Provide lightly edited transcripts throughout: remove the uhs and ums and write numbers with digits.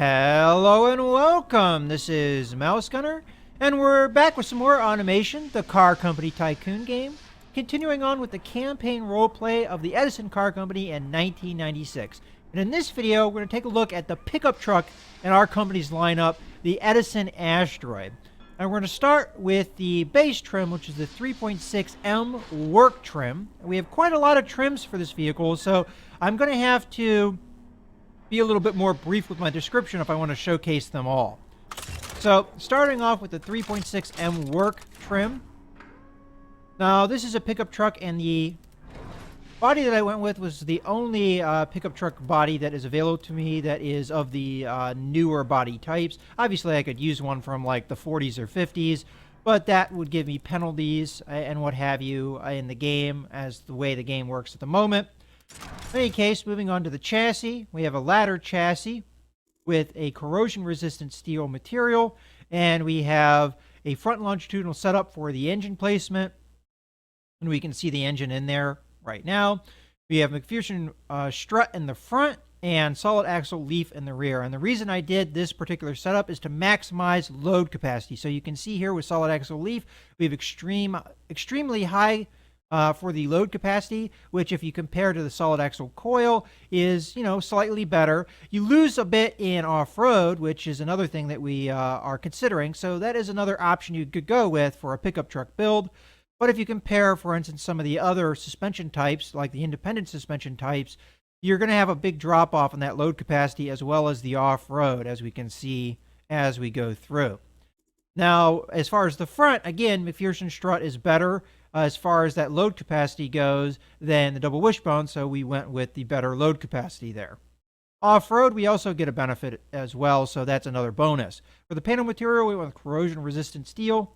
Hello and welcome. This is Mouse Gunner, and we're back with some more Automation, the car company tycoon game, continuing on with the campaign roleplay of the Edison car company in 1996. And in this video, we're going to take a look at the pickup truck in our company's lineup, the Edison Asteroid. And we're going to start with the base trim, which is the 3.6M work trim. We have quite a lot of trims for this vehicle, so I'm going to have to be a little bit more brief with my description if I want to showcase them all. So, starting off with the 3.6M work trim. Now, this is a pickup truck, and the body that I went with was the only pickup truck body that is available to me that is of the newer body types. Obviously, I could use one from like the 40s or 50s, but that would give me penalties and what have you in the game, as the way the game works at the moment. In any case, moving on to the chassis, we have a ladder chassis with a corrosion-resistant steel material, and we have a front longitudinal setup for the engine placement, and we can see the engine in there right now. We have McPherson strut in the front and solid axle leaf in the rear, and the reason I did this particular setup is to maximize load capacity. So you can see here with solid axle leaf, we have extremely high for the load capacity, which if you compare to the solid axle coil is, slightly better. You lose a bit in off-road, which is another thing that we are considering. So that is another option you could go with for a pickup truck build. But if you compare, for instance, some of the other suspension types, like the independent suspension types, you're going to have a big drop-off in that load capacity as well as the off-road, as we can see as we go through. Now, as far as the front, again, McPherson strut is better as far as that load capacity goes than the double wishbone, so we went with the better load capacity there. Off-road, we also get a benefit as well, so that's another bonus. For the panel material, we went with corrosion-resistant steel.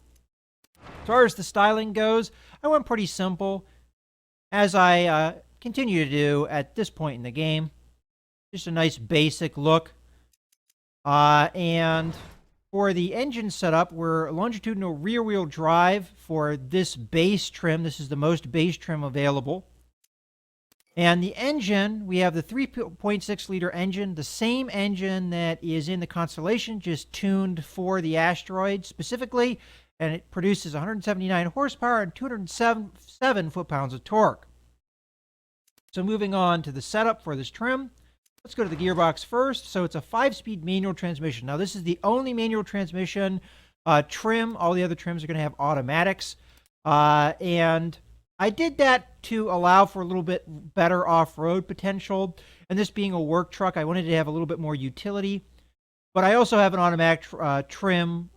As far as the styling goes, I went pretty simple, as I continue to do at this point in the game. Just a nice basic look. And for the engine setup, we're longitudinal rear-wheel drive for this base trim. This is the most base trim available. And the engine, we have the 3.6-liter engine, the same engine that is in the Constellation, just tuned for the Asteroid specifically, and it produces 179 horsepower and 207 foot-pounds of torque. So moving on to the setup for this trim. Let's go to the gearbox first. So it's a 5-speed manual transmission. Now, this is the only manual transmission trim. All the other trims are going to have automatics. And I did that to allow for a little bit better off-road potential. And this being a work truck, I wanted to have a little bit more utility. But I also have an automatic trim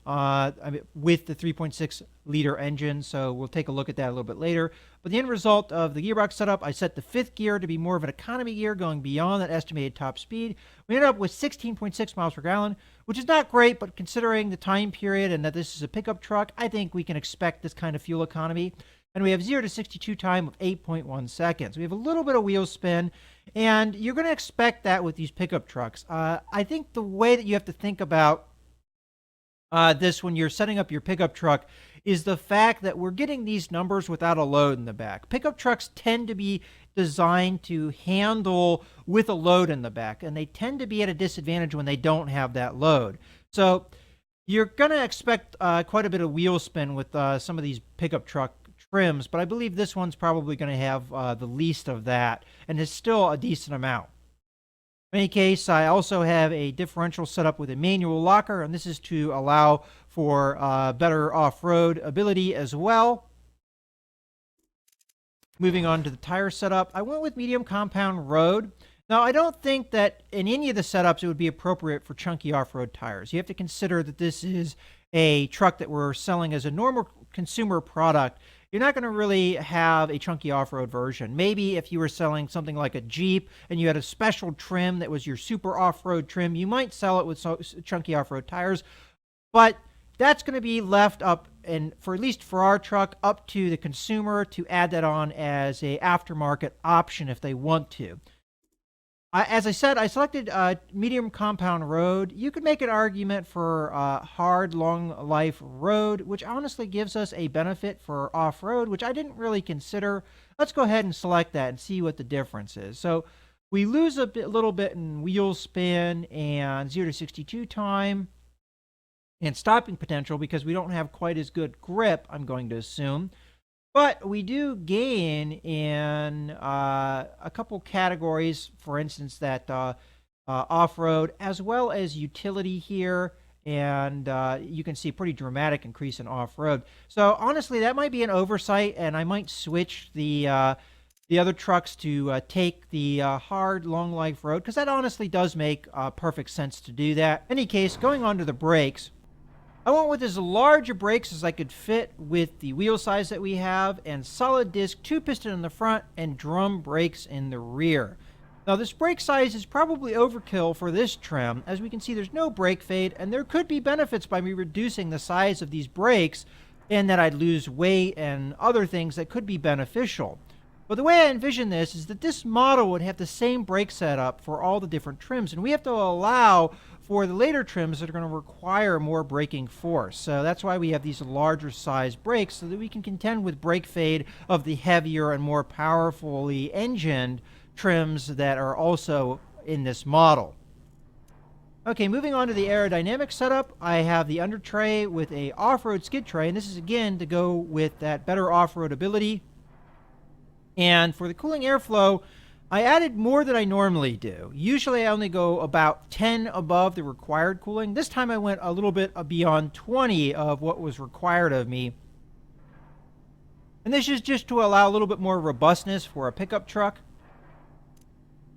with the 3.6-liter engine, so we'll take a look at that a little bit later. But the end result of the gearbox setup, I set the 5th gear to be more of an economy gear, going beyond that estimated top speed. We ended up with 16.6 miles per gallon, which is not great, but considering the time period and that this is a pickup truck, I think we can expect this kind of fuel economy. And we have 0 to 62 time of 8.1 seconds. We have a little bit of wheel spin, and you're going to expect that with these pickup trucks. I think the way that you have to think about this when you're setting up your pickup truck is the fact that we're getting these numbers without a load in the back. Pickup trucks tend to be designed to handle with a load in the back, and they tend to be at a disadvantage when they don't have that load. So you're going to expect quite a bit of wheel spin with some of these pickup truck trims, but I believe this one's probably going to have the least of that, and it's still a decent amount. In any case, I also have a differential set up with a manual locker, and this is to allow for better off-road ability as well. Moving on to the tire setup, I went with medium compound road. Now, I don't think that in any of the setups it would be appropriate for chunky off-road tires. You have to consider that this is a truck that we're selling as a normal consumer product. You're not going to really have a chunky off-road version. Maybe if you were selling something like a Jeep and you had a special trim that was your super off-road trim, you might sell it with chunky off-road tires. But that's going to be left up, and for at least for our truck, up to the consumer to add that on as a aftermarket option if they want to. As I said, I selected medium compound road. You could make an argument for hard, long life road, which honestly gives us a benefit for off-road, which I didn't really consider. Let's go ahead and select that and see what the difference is. So We lose little bit in wheel spin and 0 to 62 time and stopping potential because we don't have quite as good grip, I'm going to assume. But we do gain in a couple categories, for instance, that off-road as well as utility here. And you can see a pretty dramatic increase in off-road. So honestly, that might be an oversight, and I might switch the other trucks to take the hard, long life road, because that honestly does make perfect sense to do that. In any case, going on to the brakes, I went with as large a brakes as I could fit with the wheel size that we have, and solid disc 2-piston in the front and drum brakes in the rear. Now this brake size is probably overkill for this trim. As we can see, there's no brake fade, and there could be benefits by me reducing the size of these brakes, and that I'd lose weight and other things that could be beneficial. But the way I envision this is that this model would have the same brake setup for all the different trims, and we have to allow for the later trims that are going to require more braking force. So that's why we have these larger size brakes, so that we can contend with brake fade of the heavier and more powerfully engined trims that are also in this model. Okay, moving on to the aerodynamic setup, I have the under tray with a off-road skid tray, and this is again to go with that better off-road ability. And for the cooling airflow, I added more than I normally do. Usually I only go about 10 above the required cooling. This time I went a little bit beyond 20 of what was required of me. And this is just to allow a little bit more robustness for a pickup truck.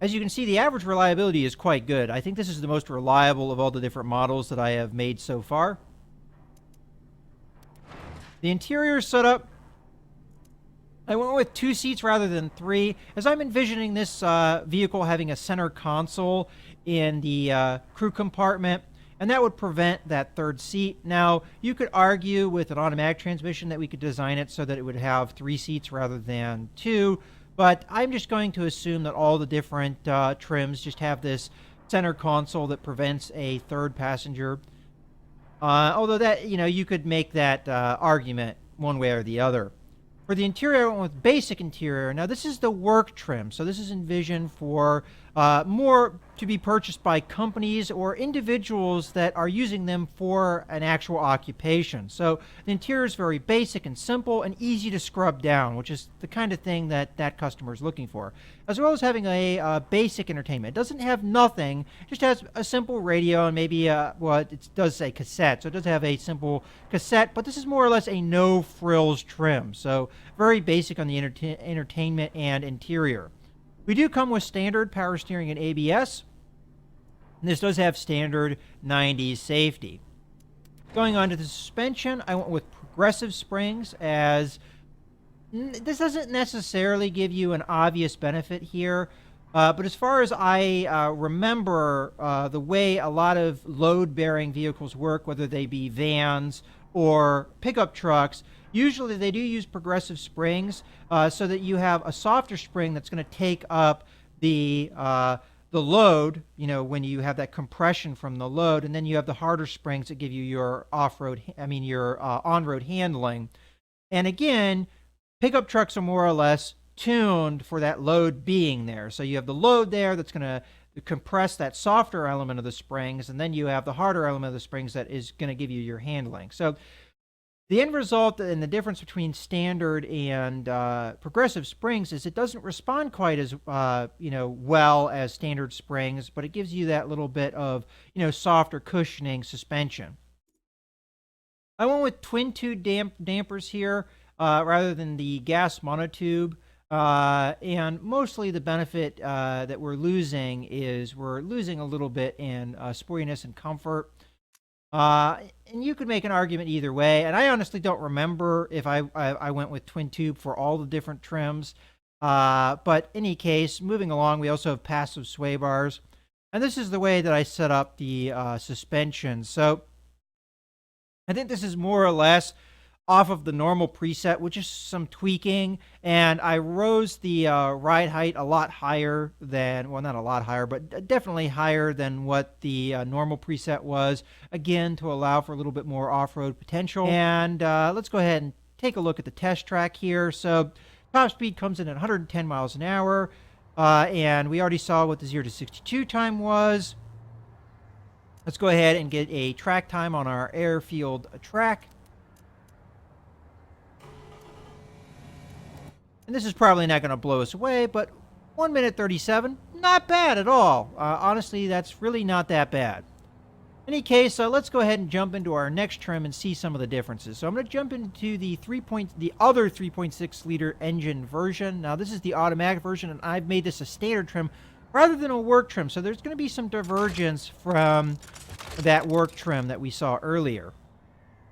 As you can see, the average reliability is quite good. I think this is the most reliable of all the different models that I have made so far. The interior setup, I went with 2 seats rather than 3, as I'm envisioning this vehicle having a center console in the crew compartment, and that would prevent that third seat. Now, you could argue with an automatic transmission that we could design it so that it would have 3 seats rather than 2, but I'm just going to assume that all the different trims just have this center console that prevents a third passenger. Although that, you could make that argument one way or the other. For the interior, I went with basic interior. Now, this is the work trim, so this is envisioned for more to be purchased by companies or individuals that are using them for an actual occupation. So the interior is very basic and simple and easy to scrub down, which is the kind of thing that that customer is looking for, as well as having a basic entertainment. It doesn't have nothing, just has a simple radio and maybe, well, it does say cassette, so it does have a simple cassette, but this is more or less a no-frills trim, so very basic on the entertainment and interior. We do come with standard power steering and ABS, and this does have standard 90s safety. Going on to the suspension, I went with progressive springs, as this doesn't necessarily give you an obvious benefit here, but as far as I remember, the way a lot of load-bearing vehicles work, whether they be vans or pickup trucks, usually they do use progressive springs so that you have a softer spring that's going to take up the load, when you have that compression from the load, and then you have the harder springs that give you your on-road handling. And again, pickup trucks are more or less tuned for that load being there. So you have the load there that's going to compress that softer element of the springs, and then you have the harder element of the springs that is going to give you your handling. So the end result and the difference between standard and progressive springs is it doesn't respond quite as well as standard springs, but it gives you that little bit of softer cushioning suspension. I went with twin tube dampers here rather than the gas monotube, and mostly the benefit that we're losing is we're losing a little bit in sportiness and comfort. And you could make an argument either way, and I honestly don't remember if I went with twin tube for all the different trims, but in any case, moving along, we also have passive sway bars, and this is the way that I set up the suspension. So I think this is more or less off of the normal preset with just some tweaking, and I rose the ride height a lot higher than, well, not a lot higher, but definitely higher than what the normal preset was, again, to allow for a little bit more off-road potential. And let's go ahead and take a look at the test track here. So top speed comes in at 110 miles an hour. And we already saw what the 0 to 62 time was. Let's go ahead and get a track time on our airfield track. And this is probably not going to blow us away, but 1 minute 37, not bad at all. Honestly, that's really not that bad. In any case, let's go ahead and jump into our next trim and see some of the differences. So I'm going to jump into the other 3.6 liter engine version. Now this is the automatic version, and I've made this a standard trim rather than a work trim. So there's going to be some divergence from that work trim that we saw earlier.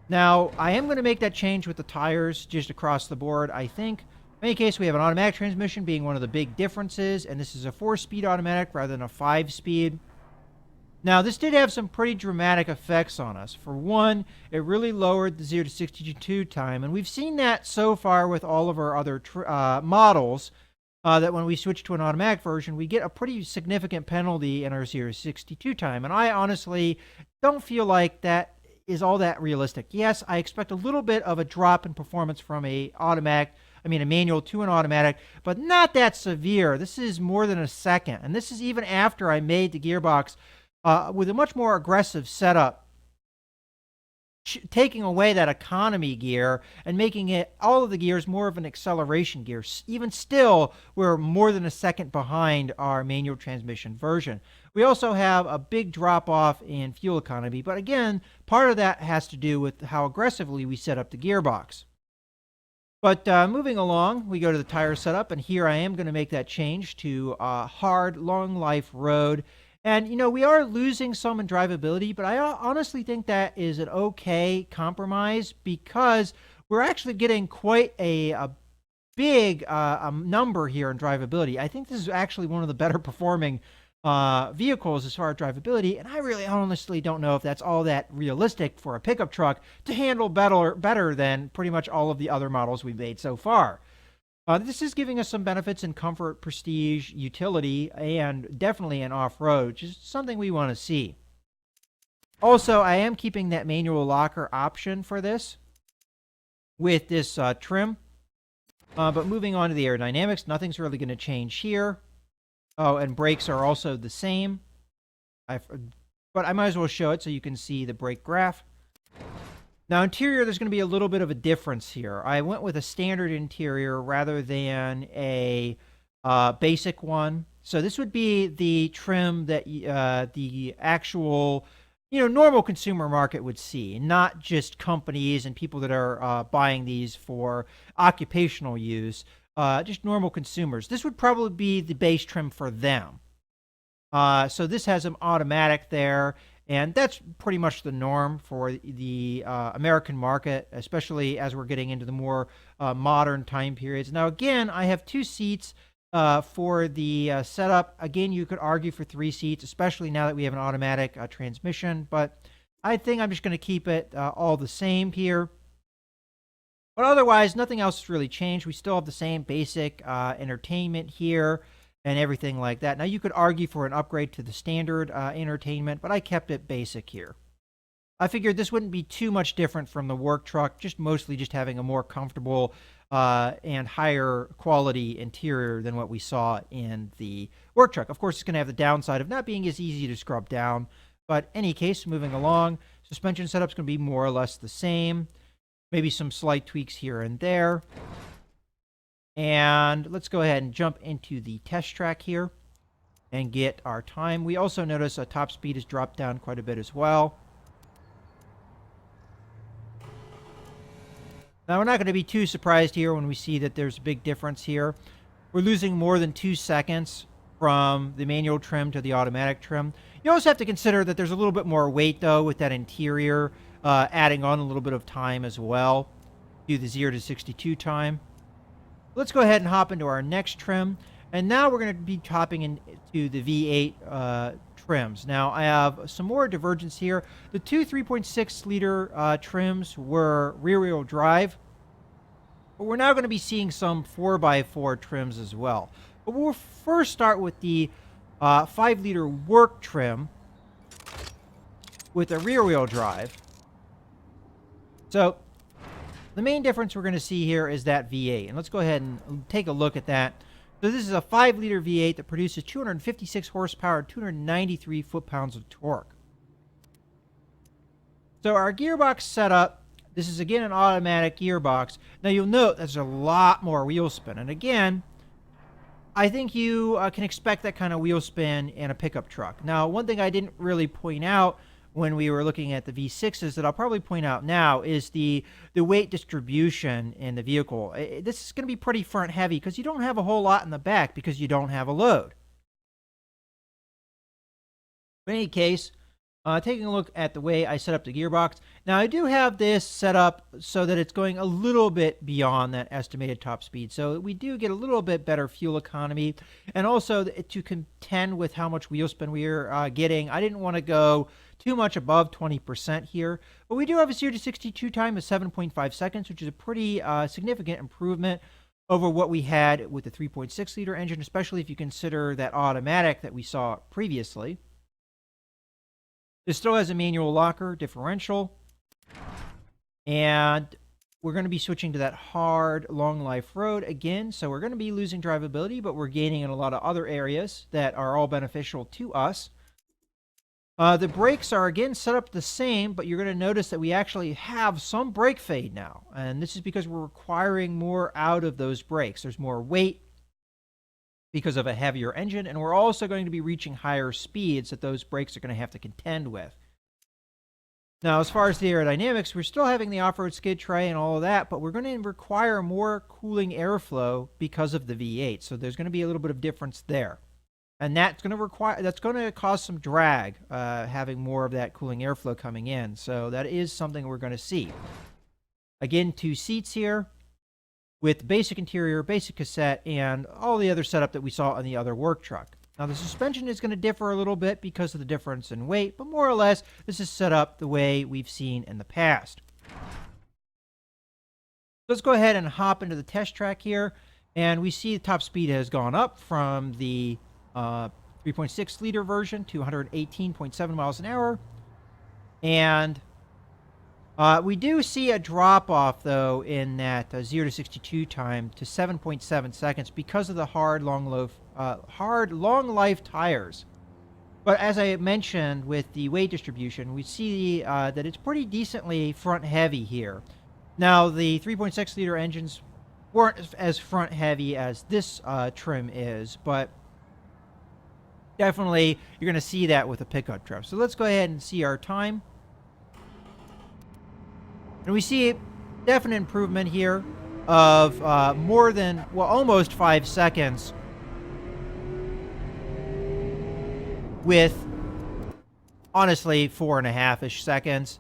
Now I am going to make that change with the tires just across the board, I think. In any case, we have an automatic transmission being one of the big differences, and this is a 4-speed automatic rather than a 5-speed. Now, this did have some pretty dramatic effects on us. For one, it really lowered the 0 to 62 time, and we've seen that so far with all of our other models, that when we switch to an automatic version, we get a pretty significant penalty in our 0 to 62 time, and I honestly don't feel like that is all that realistic. Yes, I expect a little bit of a drop in performance from a manual to an automatic, but not that severe. This is more than a second, and this is even after I made the gearbox with a much more aggressive setup, taking away that economy gear and making it all of the gears more of an acceleration gear. Even still, we're more than a second behind our manual transmission version. We also have a big drop off in fuel economy, but again, part of that has to do with how aggressively we set up the gearbox. But moving along, we go to the tire setup, and here I am going to make that change to hard, long life road. And, we are losing some in drivability, but I honestly think that is an okay compromise because we're actually getting quite a big number here in drivability. I think this is actually one of the better performing vehicles as far as drivability, and I really honestly don't know if that's all that realistic for a pickup truck to handle better than pretty much all of the other models we've made so far. This is giving us some benefits in comfort, prestige, utility, and definitely in off-road, which is something we want to see. Also, I am keeping that manual locker option for this with this trim. But moving on to the aerodynamics, nothing's really going to change here. Oh, and brakes are also the same. But I might as well show it so you can see the brake graph. Now, interior, there's going to be a little bit of a difference here. I went with a standard interior rather than a basic one. So this would be the trim that the actual, normal consumer market would see, not just companies and people that are buying these for occupational use, just normal consumers. This would probably be the base trim for them. So this has an automatic there. And that's pretty much the norm for the American market, especially as we're getting into the more modern time periods. Now, again, I have 2 seats for the setup. Again, you could argue for 3 seats, especially now that we have an automatic transmission. But I think I'm just going to keep it all the same here. But otherwise, nothing else has really changed. We still have the same basic entertainment here and everything like that. Now, you could argue for an upgrade to the standard entertainment, but I kept it basic here. I figured this wouldn't be too much different from the work truck, mostly just having a more comfortable and higher quality interior than what we saw in the work truck. Of course, it's going to have the downside of not being as easy to scrub down, but in any case, moving along, suspension setup's going to be more or less the same. Maybe some slight tweaks here and there. And let's go ahead and jump into the test track here and get our time. We also notice a top speed has dropped down quite a bit as well. Now, we're not going to be too surprised here when we see that there's a big difference here. We're losing more than 2 seconds from the manual trim to the automatic trim. You also have to consider that there's a little bit more weight, though, with that interior, adding on a little bit of time as well to the 0 to 62 time. Let's go ahead and hop into our next trim. And now we're going to be hopping into the V8 trims. Now, I have some more divergence here. The 2 3.6 liter trims were rear-wheel drive. But we're now going to be seeing some 4x4 trims as well. But we'll first start with the 5 liter work trim with a rear-wheel drive. So the main difference we're going to see here is that V8. And let's go ahead and take a look at that So this is a 5-liter V8 that produces 256 horsepower, 293 foot-pounds of torque. So our gearbox setup, this is again an automatic gearbox. Now you'll note there's a lot more wheel spin. And again, I think you can expect that kind of wheel spin in a pickup truck. Now, one thing I didn't really point out when we were looking at the V6s that I'll probably point out now is the weight distribution in the vehicle. This is going to be pretty front heavy because you don't have a whole lot in the back because you don't have a load. In any case, taking a look at the way I set up the gearbox. Now, I do have this set up so that it's going a little bit beyond that estimated top speed. So we do get a little bit better fuel economy. And also, to contend with how much wheel spin we're getting, I didn't want to go too much above 20% here. But we do have a 0 to 62 time of 7.5 seconds, which is a pretty significant improvement over what we had with the 3.6-liter engine, especially if you consider that automatic that we saw previously. This still has a manual locker differential, and we're going to be switching to that hard, long life road again. So we're going to be losing drivability, but we're gaining in a lot of other areas that are all beneficial to us. The brakes are again set up the same, but you're going to notice that we actually have some brake fade now. And this is because we're requiring more out of those brakes. There's more weight because of a heavier engine, and we're also going to be reaching higher speeds that those brakes are going to have to contend with. Now, as far as the aerodynamics, we're still having the off-road skid tray and all of that, but we're going to require more cooling airflow because of the V8. So there's going to be a little bit of difference there. And that's going to cause some drag, having more of that cooling airflow coming in. So that is something we're going to see. Again, 2 seats here with basic interior, basic cassette, and all the other setup that we saw on the other work truck. Now, the suspension is going to differ a little bit because of the difference in weight, but more or less, this is set up the way we've seen in the past. Let's go ahead and hop into the test track here, and we see the top speed has gone up from the 3.6-liter version to 118.7 miles an hour, and we do see a drop-off, though, in that 0 to 62 time to 7.7 seconds because of the hard, long-life tires. But as I mentioned with the weight distribution, we see that it's pretty decently front-heavy here. Now, the 3.6-liter engines weren't as front-heavy as this trim is, but definitely you're going to see that with a pickup truck. So let's go ahead and see our time. And we see a definite improvement here of more than, well, almost 5 seconds with, honestly, 4.5-ish seconds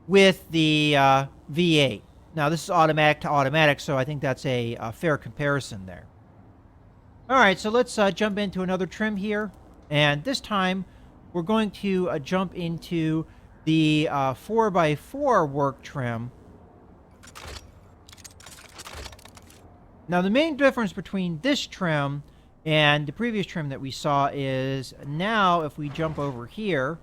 with the V8. Now, this is automatic to automatic, so I think that's a fair comparison there. All right, so let's jump into another trim here. And this time, we're going to jump into the 4x4 work trim. Now, the main difference between this trim and the previous trim that we saw is now, if we jump over here,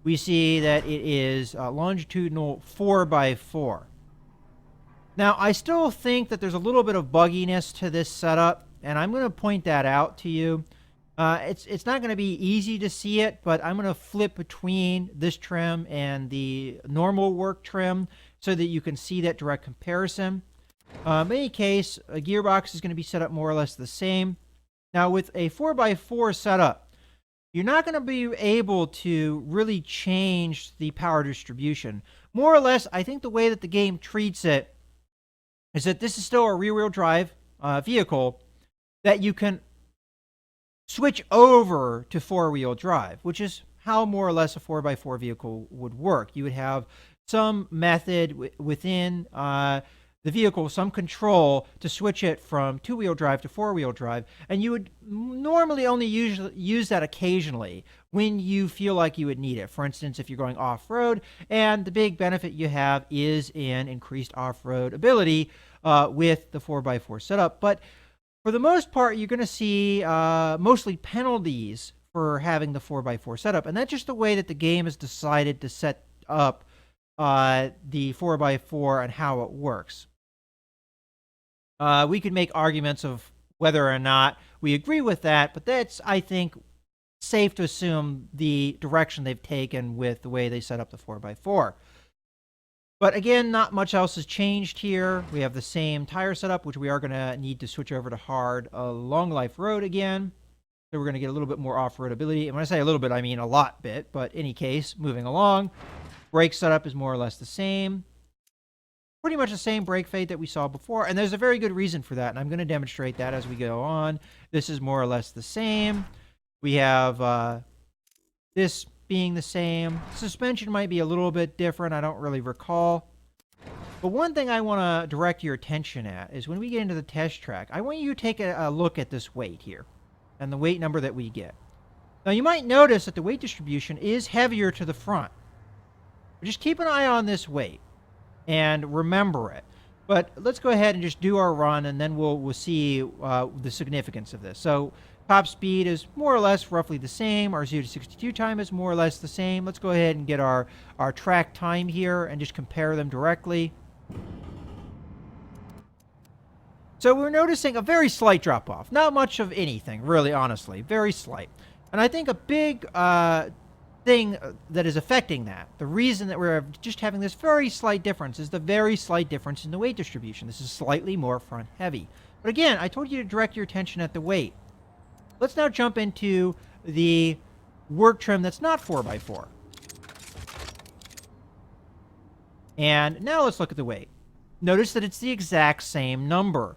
we see that it is longitudinal 4x4. Now, I still think that there's a little bit of bugginess to this setup, and I'm going to point that out to you. It's not going to be easy to see it, but I'm going to flip between this trim and the normal work trim so that you can see that direct comparison. In any case, a gearbox is going to be set up more or less the same. Now, with a 4x4 setup, you're not going to be able to really change the power distribution. More or less, I think the way that the game treats it is that this is still a rear-wheel drive vehicle that you can switch over to 4-wheel drive, which is how more or less a 4x4 vehicle would work. You would have some method within the vehicle, some control to switch it from 2-wheel drive to 4-wheel drive, and you would normally only use that occasionally when you feel like you would need it. For instance, if you're going off-road, and the big benefit you have is in increased off-road ability with the 4x4 setup. But for the most part, you're going to see mostly penalties for having the 4x4 setup, and that's just the way that the game has decided to set up the 4x4 and how it works. We could make arguments of whether or not we agree with that, but that's, I think, safe to assume the direction they've taken with the way they set up the 4x4. But again, not much else has changed here. We have the same tire setup, which we are going to need to switch over to hard long life road again. So we're going to get a little bit more off-road ability. And when I say a little bit, I mean a lot bit. But in any case, moving along, brake setup is more or less the same. Pretty much the same brake fade that we saw before. And there's a very good reason for that. And I'm going to demonstrate that as we go on. This is more or less the same. We have this being the same. Suspension might be a little bit different. I don't really recall. But one thing I want to direct your attention at is when we get into the test track, I want you to take a look at this weight here and the weight number that we get. Now, you might notice that the weight distribution is heavier to the front. But just keep an eye on this weight and remember it. But let's go ahead and just do our run, and then we'll see the significance of this. So top speed is more or less roughly the same. Our 0 to 62 time is more or less the same. Let's go ahead and get our track time here and just compare them directly. So we're noticing a very slight drop-off. Not much of anything, really, honestly. Very slight. And I think a big thing that is affecting that, the reason that we're just having this very slight difference, is the very slight difference in the weight distribution. This is slightly more front-heavy. But again, I told you to direct your attention at the weight. Let's now jump into the work trim that's not 4x4. And now let's look at the weight. Notice that it's the exact same number.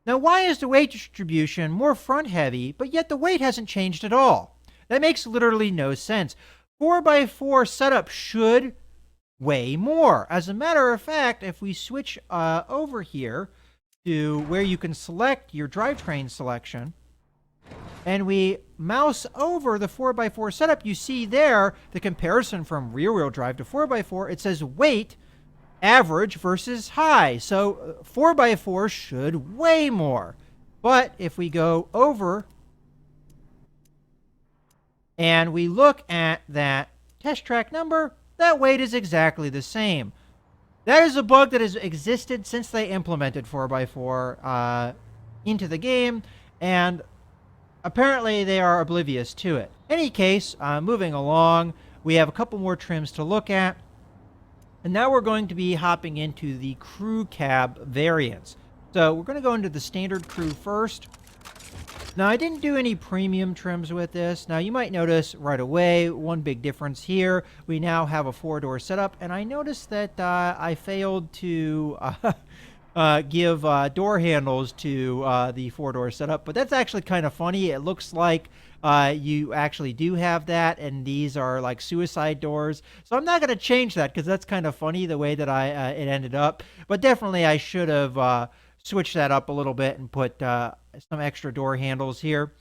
Now, why is the weight distribution more front-heavy, but yet the weight hasn't changed at all? That makes literally no sense. 4x4 setup should weigh more. As a matter of fact, if we switch over here to where you can select your drivetrain selection, and we mouse over the 4x4 setup, you see there the comparison from rear-wheel drive to 4x4. It says weight, average versus high. So 4x4 should weigh more. But if we go over and we look at that test track number, that weight is exactly the same. That is a bug that has existed since they implemented 4x4 into the game, and apparently they are oblivious to it. In any case, moving along, we have a couple more trims to look at. And now we're going to be hopping into the crew cab variants. So we're going to go into the standard crew first. Now, I didn't do any premium trims with this. Now, you might notice right away one big difference here. We now have a 4-door setup, and I noticed that I failed to give door handles to the 4-door setup, but that's actually kind of funny. It looks like you actually do have that, and these are like suicide doors. So I'm not going to change that because that's kind of funny the way that it ended up. But definitely I should have switched that up a little bit and put some extra door handles here.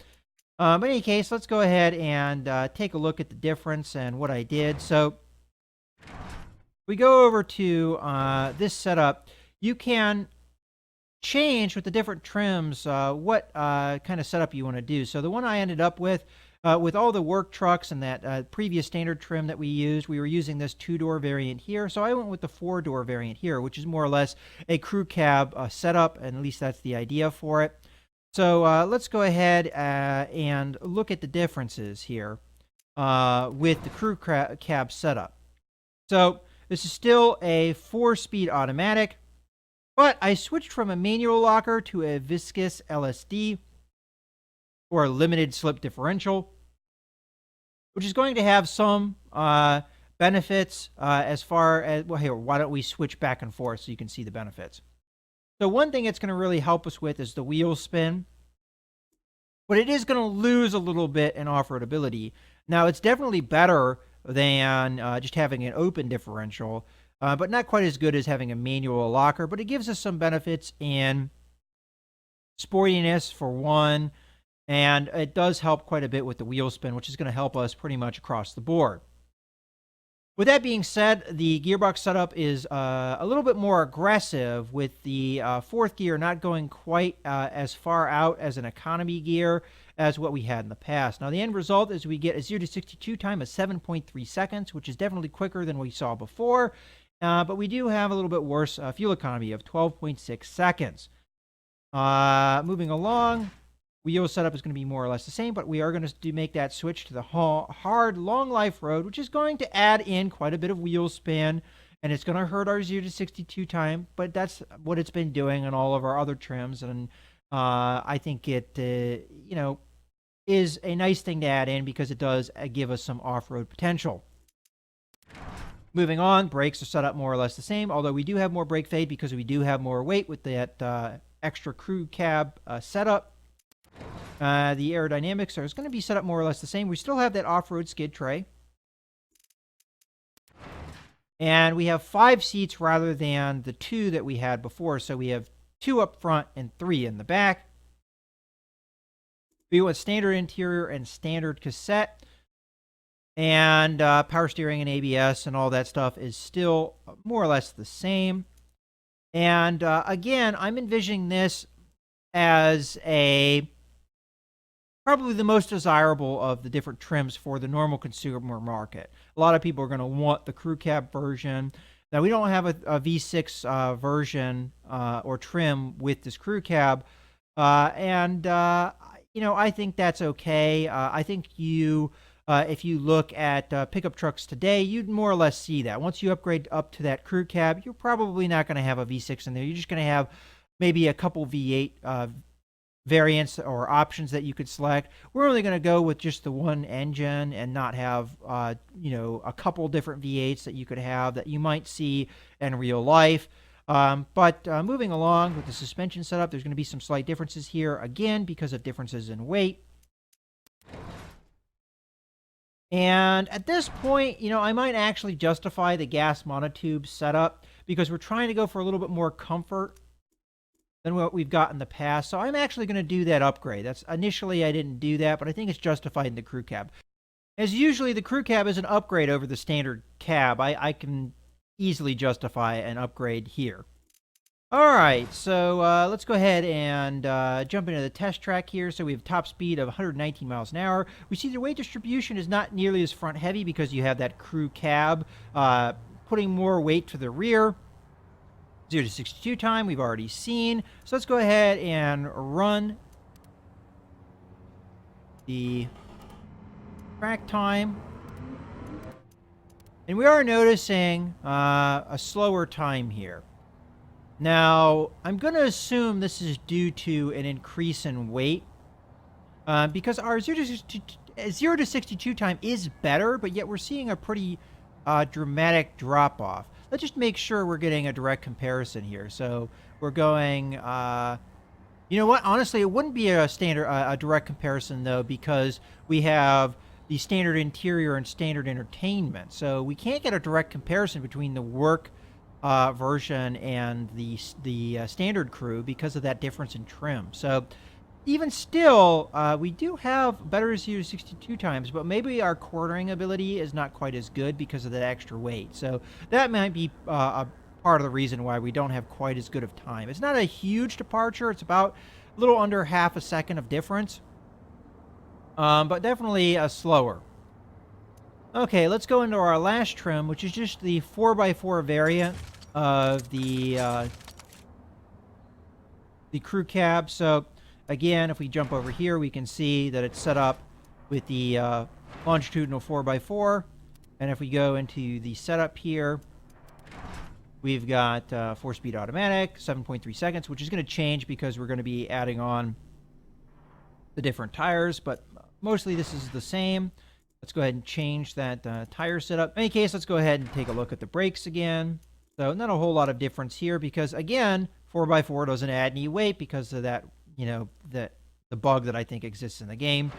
But in any case, let's go ahead and take a look at the difference and what I did. So we go over to this setup. You can change with the different trims what kind of setup you want to do. So the one I ended up with all the work trucks and that previous standard trim that we used, we were using this 2-door variant here. So I went with the 4-door variant here, which is more or less a crew cab setup, and at least that's the idea for it. So let's go ahead and look at the differences here with the crew cab setup. So this is still a 4-speed automatic, but I switched from a manual locker to a viscous LSD, or a limited slip differential, which is going to have some benefits as far as, well, here, why don't we switch back and forth so you can see the benefits. So one thing it's going to really help us with is the wheel spin, but it is going to lose a little bit in off-road ability. Now, it's definitely better than just having an open differential, but not quite as good as having a manual locker, but it gives us some benefits in sportiness for one, and it does help quite a bit with the wheel spin, which is going to help us pretty much across the board. With that being said, the gearbox setup is a little bit more aggressive, with the fourth gear not going quite as far out as an economy gear as what we had in the past. Now, the end result is we get a 0 to 62 time of 7.3 seconds, which is definitely quicker than we saw before. But we do have a little bit worse fuel economy of 12.6 seconds. Moving along, wheel setup is going to be more or less the same, but we are going to make that switch to the hard, long life road, which is going to add in quite a bit of wheel spin, and it's going to hurt our 0 to 62 time, but that's what it's been doing on all of our other trims, and I think it, is a nice thing to add in because it does give us some off-road potential. Moving on, brakes are set up more or less the same, although we do have more brake fade because we do have more weight with that extra crew cab setup. The aerodynamics are going to be set up more or less the same. We still have that off-road skid tray. And we have 5 seats rather than the 2 that we had before. So we have 2 up front and 3 in the back. We want standard interior and standard cassette. And power steering and ABS and all that stuff is still more or less the same. And again, I'm envisioning this as probably the most desirable of the different trims for the normal consumer market. A lot of people are going to want the crew cab version. Now, we don't have a V6 version or trim with this crew cab. I think that's okay. I think if you look at pickup trucks today, you'd more or less see that. Once you upgrade up to that crew cab, you're probably not going to have a V6 in there. You're just going to have maybe a couple V8 variants or options that you could select. We're only going to go with just the one engine and not have, a couple different V8s that you could have that you might see in real life. But moving along with the suspension setup, there's going to be some slight differences here, again, because of differences in weight. And at this point, I might actually justify the gas monotube setup because we're trying to go for a little bit more comfort than what we've got in the past. So I'm actually going to do that upgrade. Initially, I didn't do that, but I think it's justified in the crew cab. As usually, the crew cab is an upgrade over the standard cab. I can easily justify an upgrade here. All right, so let's go ahead and jump into the test track here. So we have top speed of 119 miles an hour. We see the weight distribution is not nearly as front heavy because you have that crew cab putting more weight to the rear. 0 to 62 time we've already seen. So let's go ahead and run the track time. And we are noticing a slower time here. Now, I'm going to assume this is due to an increase in weight because our 0 to 62 time is better, but yet we're seeing a pretty dramatic drop-off. Let's just make sure we're getting a direct comparison here. So we're going, you know what? Honestly, it wouldn't be a direct comparison, though, because we have the standard interior and standard entertainment. So we can't get a direct comparison between the work version and the standard crew because of that difference in trim. So even still, we do have better 0 to 62 times, but maybe our quartering ability is not quite as good because of that extra weight. So that might be a part of the reason why we don't have quite as good of time. It's not a huge departure. It's about a little under half a second of difference, but definitely slower. Okay, let's go into our last trim, which is just the 4x4 variant of the crew cab. So again, if we jump over here, we can see that it's set up with the longitudinal 4x4. And if we go into the setup here, we've got 4-speed automatic, 7.3 seconds, which is going to change because we're going to be adding on the different tires, but mostly this is the same. Let's go ahead and change that tire setup. In any case, let's go ahead and take a look at the brakes again. So not a whole lot of difference here because, again, 4x4 doesn't add any weight because of that, the bug that I think exists in the game.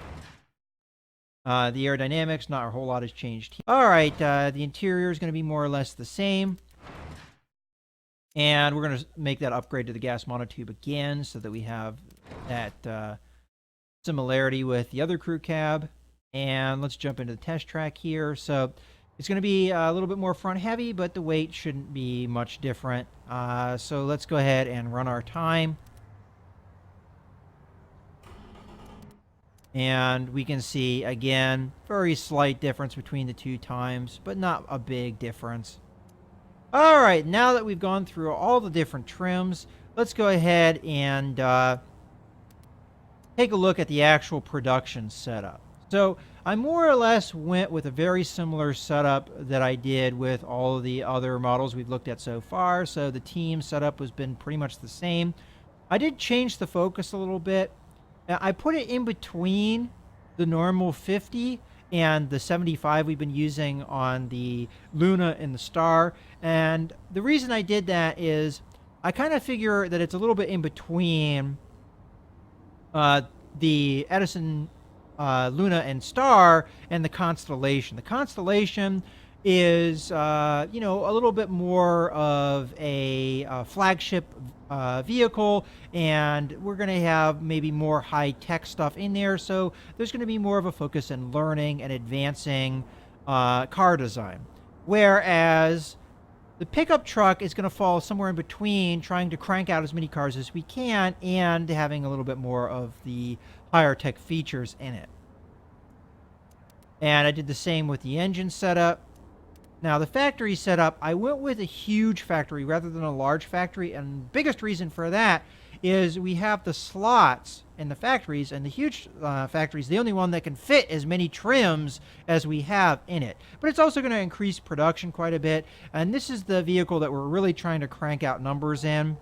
The aerodynamics, not a whole lot has changed. All right, the interior is going to be more or less the same. And we're going to make that upgrade to the gas monotube again so that we have that similarity with the other crew cab. And let's jump into the test track here. So it's going to be a little bit more front heavy, but the weight shouldn't be much different. So let's go ahead and run our time. And we can see, again, very slight difference between the two times, but not a big difference. All right, now that we've gone through all the different trims, let's go ahead and take a look at the actual production setup. So I more or less went with a very similar setup that I did with all of the other models we've looked at so far. So the team setup has been pretty much the same. I did change the focus a little bit. I put it in between the normal 50 and the 75 we've been using on the Luna and the Star. And the reason I did that is I kind of figure that it's a little bit in between the Edison, Luna, and Star, and the Constellation. The Constellation is, you know, a little bit more of a flagship vehicle, and we're going to have maybe more high-tech stuff in there. So there's going to be more of a focus in learning and advancing car design. Whereas the pickup truck is going to fall somewhere in between, trying to crank out as many cars as we can and having a little bit more of the higher tech features in it. And I did the same with the engine setup. Now, the factory setup, I went with a huge factory rather than a large factory, and the biggest reason for that is we have the slots in the factories, and the huge factories, the only one that can fit as many trims as we have in it. But it's also going to increase production quite a bit, and this is the vehicle that we're really trying to crank out numbers in.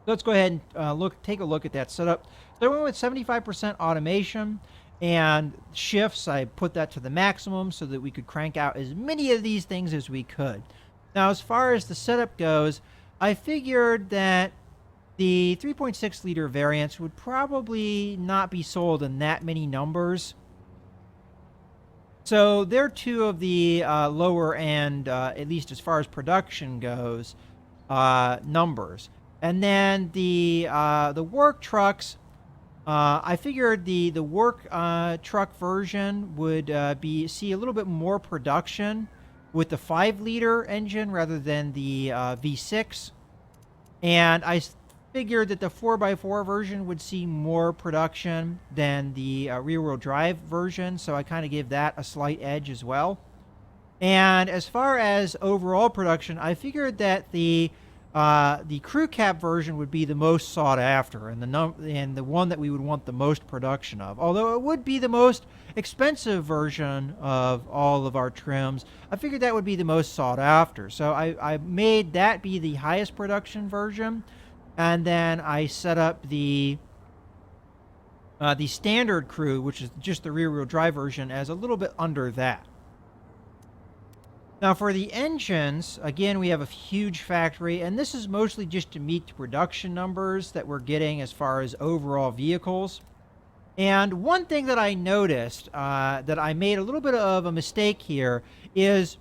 Let's go ahead and take a look at that setup. So I went with 75% automation, and shifts, I put that to the maximum so that we could crank out as many of these things as we could. Now, as far as the setup goes, I figured that the 3.6 liter variants would probably not be sold in that many numbers. So they're two of the lower end, at least as far as production goes, numbers. And then the work trucks, I figured the work truck version would see a little bit more production with the 5-liter engine rather than the V6. And I figured that the 4x4 version would see more production than the rear-wheel drive version, so I kind of gave that a slight edge as well. And as far as overall production, I figured that the crew cab version would be the most sought after and the one that we would want the most production of. Although it would be the most expensive version of all of our trims, I figured that would be the most sought after. So I made that be the highest production version, and then I set up the standard crew, which is just the rear-wheel drive version, as a little bit under that. Now, for the engines, again, we have a huge factory, and this is mostly just to meet the production numbers that we're getting as far as overall vehicles. And one thing that I noticed that I made a little bit of a mistake here is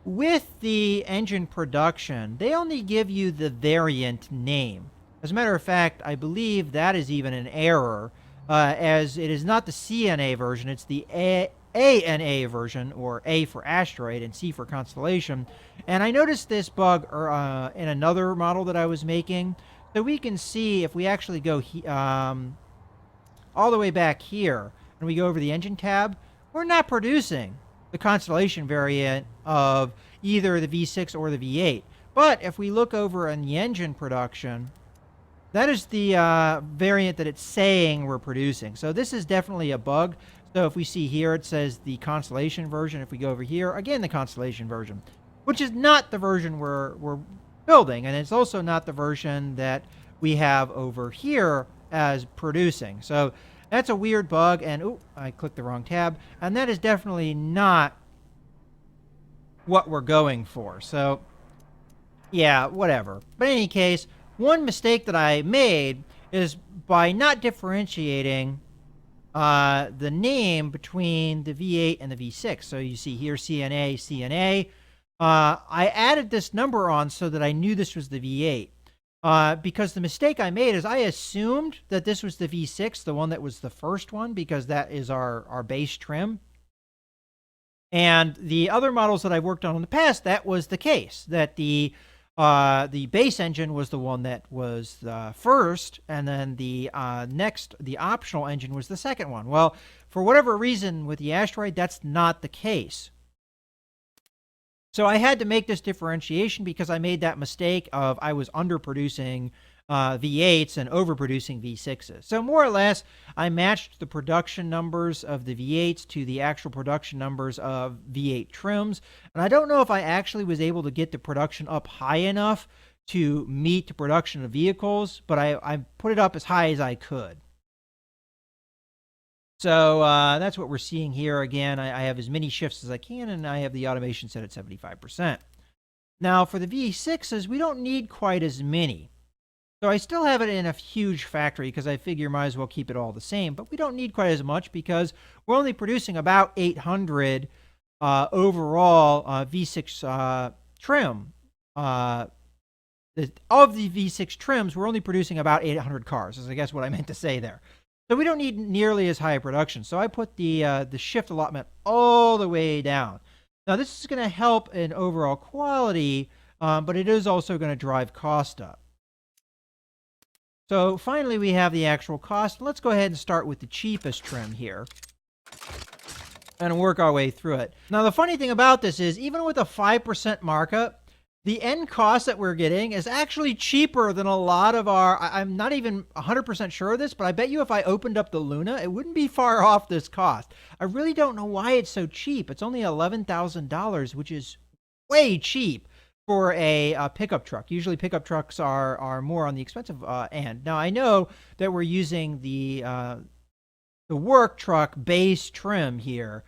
with the engine production, they only give you the variant name. As a matter of fact, I believe that is even an error, as it is not the CNA version, it's the ANA version, or A for Asteroid and C for Constellation. And I noticed this bug in another model that I was making. So we can see if we actually go all the way back here and we go over the engine tab, we're not producing the Constellation variant of either the V6 or the V8. But if we look over in the engine production, that is the variant that it's saying we're producing. So this is definitely a bug. So if we see here, it says the Constellation version. If we go over here, again, the Constellation version, which is not the version we're building. And it's also not the version that we have over here as producing. So that's a weird bug. And, oh, I clicked the wrong tab. And that is definitely not what we're going for. So, yeah, whatever. But in any case, one mistake that I made is by not differentiating the name between the V8 and the V6. So you see here CNA, CNA. I added this number on so that I knew this was the V8. Because the mistake I made is I assumed that this was the V6, the one that was the first one, because that is our base trim. And the other models that I've worked on in the past, that was the case, that the base engine was the one that was the first, and then the optional engine was the second one. Well, for whatever reason with the Asteroid, that's not the case. So I had to make this differentiation because I made that mistake of I was underproducing V8s and overproducing V6s. So more or less, I matched the production numbers of the V8s to the actual production numbers of V8 trims. And I don't know if I actually was able to get the production up high enough to meet the production of vehicles, but I put it up as high as I could. So that's what we're seeing here. Again, I have as many shifts as I can, and I have the automation set at 75%. Now, for the V6s, we don't need quite as many. So I still have it in a huge factory because I figure might as well keep it all the same. But we don't need quite as much because we're only producing about 800 overall V6 trim. Of the V6 trims, we're only producing about 800 cars, is I guess what I meant to say there. So we don't need nearly as high a production. So I put the shift allotment all the way down. Now this is going to help in overall quality, but it is also going to drive cost up. So finally, we have the actual cost. Let's go ahead and start with the cheapest trim here and work our way through it. Now, the funny thing about this is even with a 5% markup, the end cost that we're getting is actually cheaper than a lot of I'm not even 100% sure of this, but I bet you if I opened up the Luna, it wouldn't be far off this cost. I really don't know why it's so cheap. It's only $11,000, which is way cheap for a pickup truck. Usually pickup trucks are more on the expensive end. Now, I know that we're using the work truck base trim here,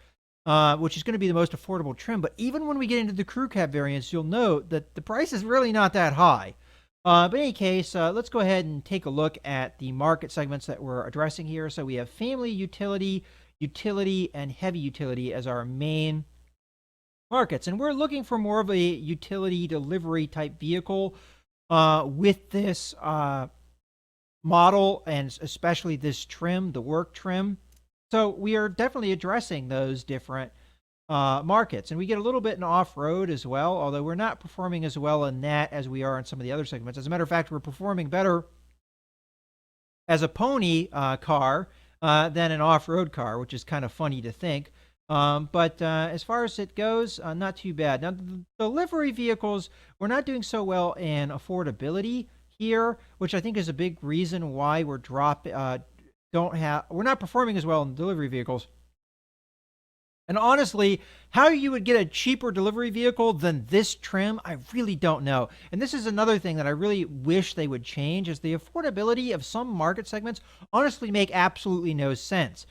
which is going to be the most affordable trim. But even when we get into the crew cab variants, you'll note that the price is really not that high. But in any case, let's go ahead and take a look at the market segments that we're addressing here. So we have family, utility, and heavy utility as our main markets. And we're looking for more of a utility delivery type vehicle with this model, and especially this trim, the work trim. So we are definitely addressing those different markets. And we get a little bit in off-road as well, although we're not performing as well in that as we are in some of the other segments. As a matter of fact, we're performing better as a pony car than an off-road car, which is kind of funny to think. But as far as it goes, not too bad. Now, the delivery vehicles, we're not doing so well in affordability here, which I think is a big reason why we're not performing as well in delivery vehicles. And honestly, how you would get a cheaper delivery vehicle than this trim, I really don't know. And this is another thing that I really wish they would change, is the affordability of some market segments honestly make absolutely no sense.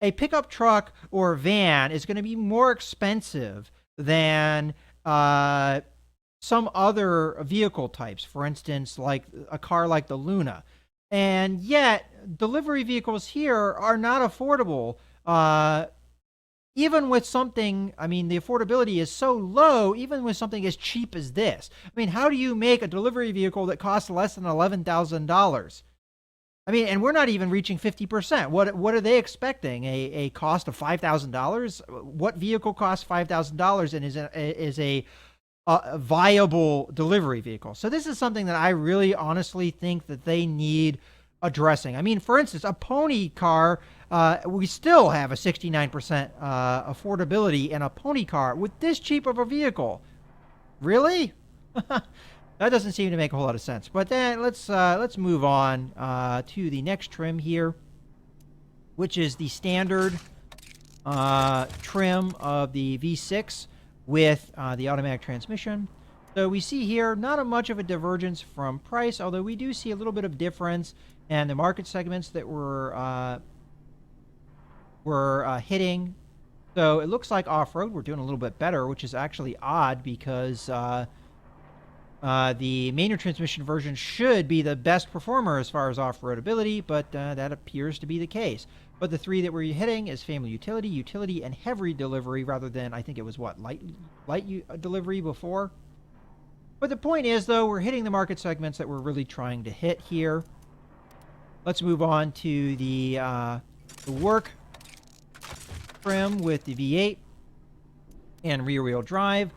A pickup truck or van is going to be more expensive than some other vehicle types, for instance, like a car like the Luna. And yet, delivery vehicles here are not affordable. Even with something, I mean, the affordability is so low, even with something as cheap as this. I mean, how do you make a delivery vehicle that costs less than $11,000? I mean, and we're not even reaching 50%. What are they expecting? A cost of $5,000? What vehicle costs $5,000 and is a viable delivery vehicle? So this is something that I really honestly think that they need addressing. I mean, for instance, a pony car, we still have a 69% affordability in a pony car with this cheap of a vehicle. Really? That doesn't seem to make a whole lot of sense. But then let's move on to the next trim here, which is the standard trim of the V6 with the automatic transmission. So we see here not much of a divergence from price, although we do see a little bit of difference in the market segments that we're hitting. So it looks like off-road we're doing a little bit better, which is actually odd because the manual transmission version should be the best performer as far as off-road ability, but that appears to be the case. But the three that we're hitting is family utility, utility, and heavy delivery rather than, I think it was what, light delivery before? But the point is, though, we're hitting the market segments that we're really trying to hit here. Let's move on to the work trim with the V8 and rear-wheel drive.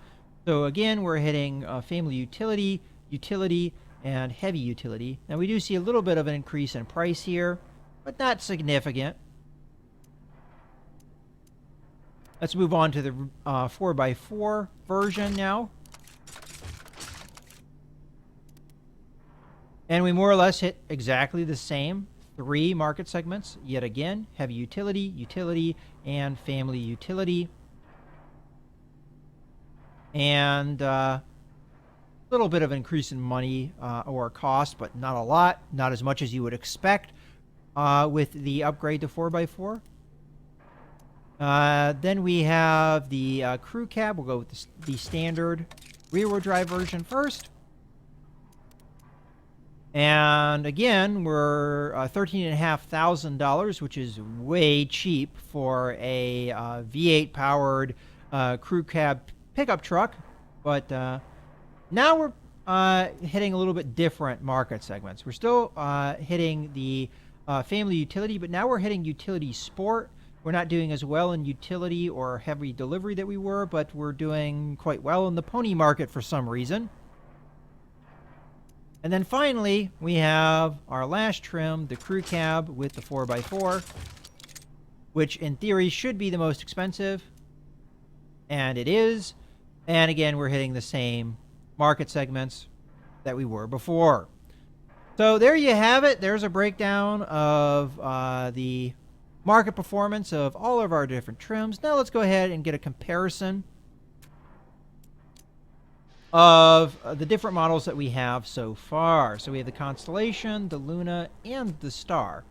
So again, we're hitting family utility, utility, and heavy utility. Now we do see a little bit of an increase in price here, but not significant. Let's move on to the 4x4 version now. And we more or less hit exactly the same 3 market segments. Yet again, heavy utility, utility, and family utility. And a little bit of an increase in money or cost, but not a lot. Not as much as you would expect with the upgrade to 4x4. Then we have the crew cab. We'll go with the standard rear-wheel drive version first. And again, we're $13,500, which is way cheap for a V8 powered crew cab pickup truck. But now we're hitting a little bit different market segments. We're still hitting the family utility, but now we're hitting utility sport. We're not doing as well in utility or heavy delivery that we were, but we're doing quite well in the pony market for some reason. And then finally, we have our last trim, the crew cab with the 4x4, which in theory should be the most expensive, and it is. And again, we're hitting the same market segments that we were before. So there you have it. There's a breakdown of the market performance of all of our different trims. Now let's go ahead and get a comparison of the different models that we have so far. So we have the Constellation, the Luna, and the Star.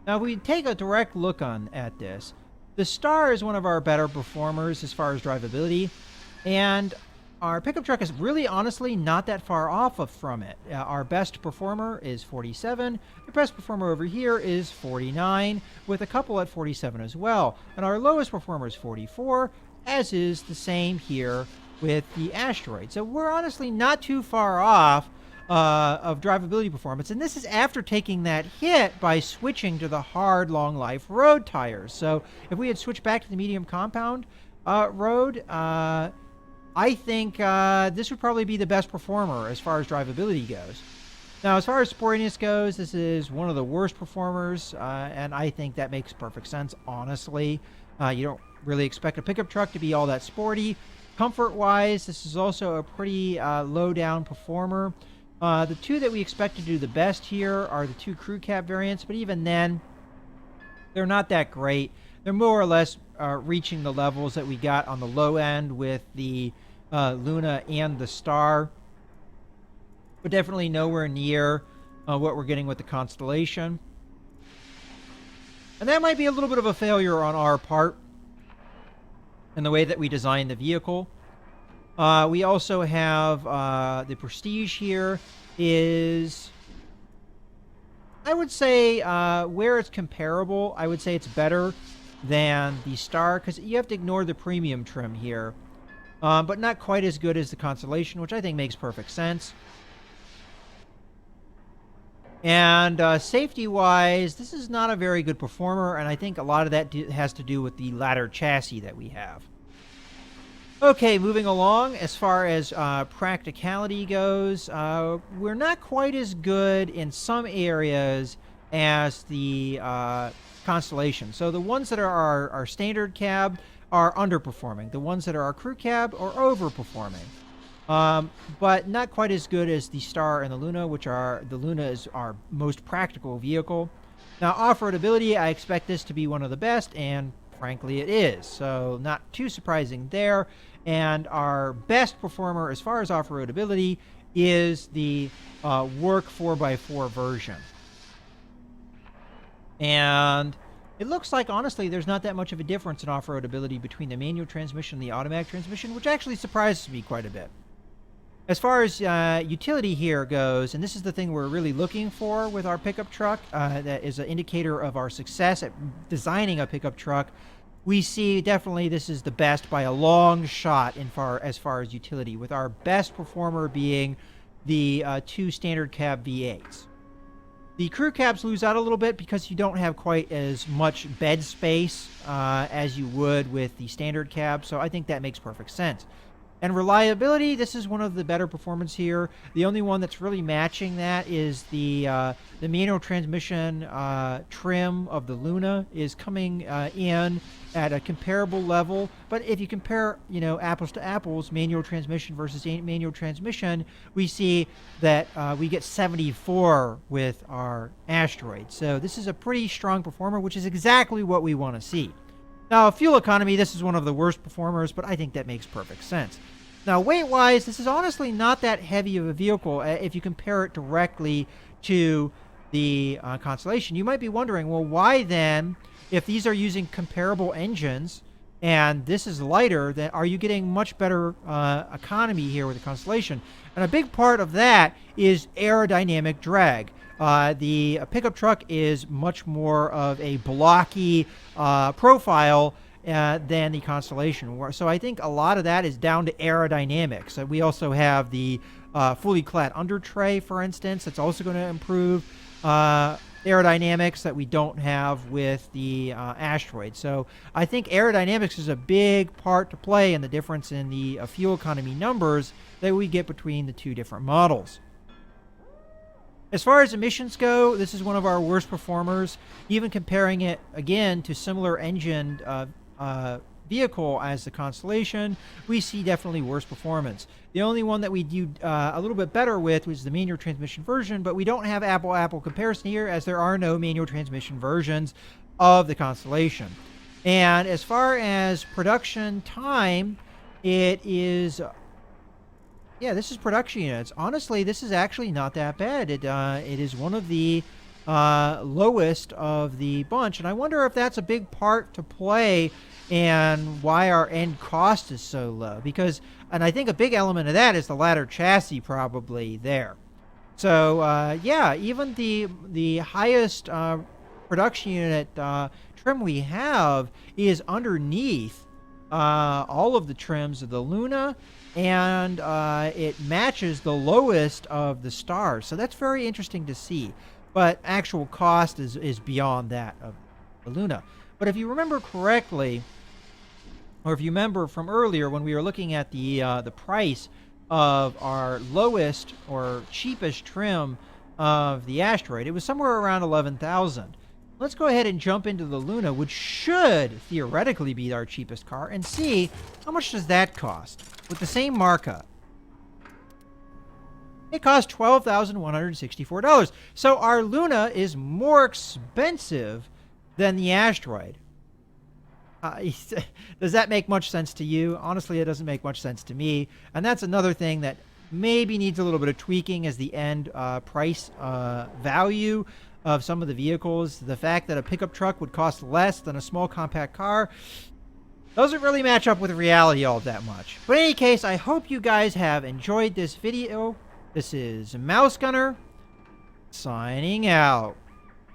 Now if we take a direct look at this, the Star is one of our better performers as far as drivability, and our pickup truck is really honestly not that far off from it. Our best performer is 47. The best performer over here is 49, with a couple at 47 as well. And our lowest performer is 44, as is the same here with the Asteroid. So we're honestly not too far off of drivability performance. And this is after taking that hit by switching to the hard, long life road tires. So if we had switched back to the medium compound road, I think this would probably be the best performer as far as drivability goes. Now, as far as sportiness goes, this is one of the worst performers, and I think that makes perfect sense, honestly. You don't really expect a pickup truck to be all that sporty. Comfort-wise, this is also a pretty low-down performer. The two that we expect to do the best here are the 2 crew cab variants, but even then, they're not that great. They're more or less reaching the levels that we got on the low end with the Luna and the Star, but definitely nowhere near what we're getting with the Constellation. And that might be a little bit of a failure on our part in the way that we designed the vehicle. We also have the Prestige here is, I would say, where it's comparable, I would say it's better than the Star, because you have to ignore the premium trim here, but not quite as good as the Constellation, which I think makes perfect sense. And safety-wise, this is not a very good performer, and I think a lot of that has to do with the ladder chassis that we have. Okay, moving along, as far as practicality goes, we're not quite as good in some areas as the Constellation. So the ones that are our standard cab are underperforming. The ones that are our crew cab are overperforming. But not quite as good as the Star and the Luna, the Luna is our most practical vehicle. Now, off-road ability, I expect this to be one of the best, and frankly it is. So not too surprising there. And our best performer as far as off-road ability is the Work 4x4 version. And it looks like, honestly, there's not that much of a difference in off-road ability between the manual transmission and the automatic transmission, which actually surprises me quite a bit. As far as utility here goes, and this is the thing we're really looking for with our pickup truck, that is an indicator of our success at designing a pickup truck, we see definitely this is the best by a long shot as far as utility, with our best performer being the 2 standard cab V8s. The crew cabs lose out a little bit because you don't have quite as much bed space as you would with the standard cab, so I think that makes perfect sense. And reliability, this is one of the better performance here. The only one that's really matching that is the manual transmission trim of the Luna is coming in at a comparable level. But if you compare, apples to apples, manual transmission versus manual transmission, we see that we get 74 with our Asteroid. So this is a pretty strong performer, which is exactly what we want to see. Now, fuel economy, this is one of the worst performers, but I think that makes perfect sense. Now, weight-wise, this is honestly not that heavy of a vehicle if you compare it directly to the Constellation. You might be wondering, well, why then, if these are using comparable engines and this is lighter, then are you getting much better economy here with the Constellation? And a big part of that is aerodynamic drag. The pickup truck is much more of a blocky profile than the Constellation. So I think a lot of that is down to aerodynamics. We also have the fully clad under tray, for instance. It's also going to improve aerodynamics that we don't have with the Asteroid. So I think aerodynamics is a big part to play in the difference in the fuel economy numbers that we get between the two different models. As far as emissions go, this is one of our worst performers. Even comparing it, again, to similar engined vehicle as the Constellation, we see definitely worse performance. The only one that we do a little bit better with was the manual transmission version, but we don't have apple-apple comparison here as there are no manual transmission versions of the Constellation. And as far as production time, it is... this is production units. Honestly, this is actually not that bad. It is one of the lowest of the bunch, and I wonder if that's a big part to play and why our end cost is so low. And I think a big element of that is the ladder chassis probably there. So even the highest production unit trim we have is underneath all of the trims of the Luna, and it matches the lowest of the stars. So that's very interesting to see. But actual cost is beyond that of the Luna. But if you remember correctly, or if you remember from earlier when we were looking at the price of our lowest or cheapest trim of the Asteroid, it was somewhere around 11,000. Let's go ahead and jump into the Luna, which should theoretically be our cheapest car, and see how much does that cost with the same markup. It costs $12,164. So our Luna is more expensive than the Asteroid. Does that make much sense to you? Honestly, it doesn't make much sense to me. And that's another thing that maybe needs a little bit of tweaking as the end price value of some of the vehicles. The fact that a pickup truck would cost less than a small compact car doesn't really match up with reality all that much. But in any case, I hope you guys have enjoyed this video. This is Mouse Gunner, signing out.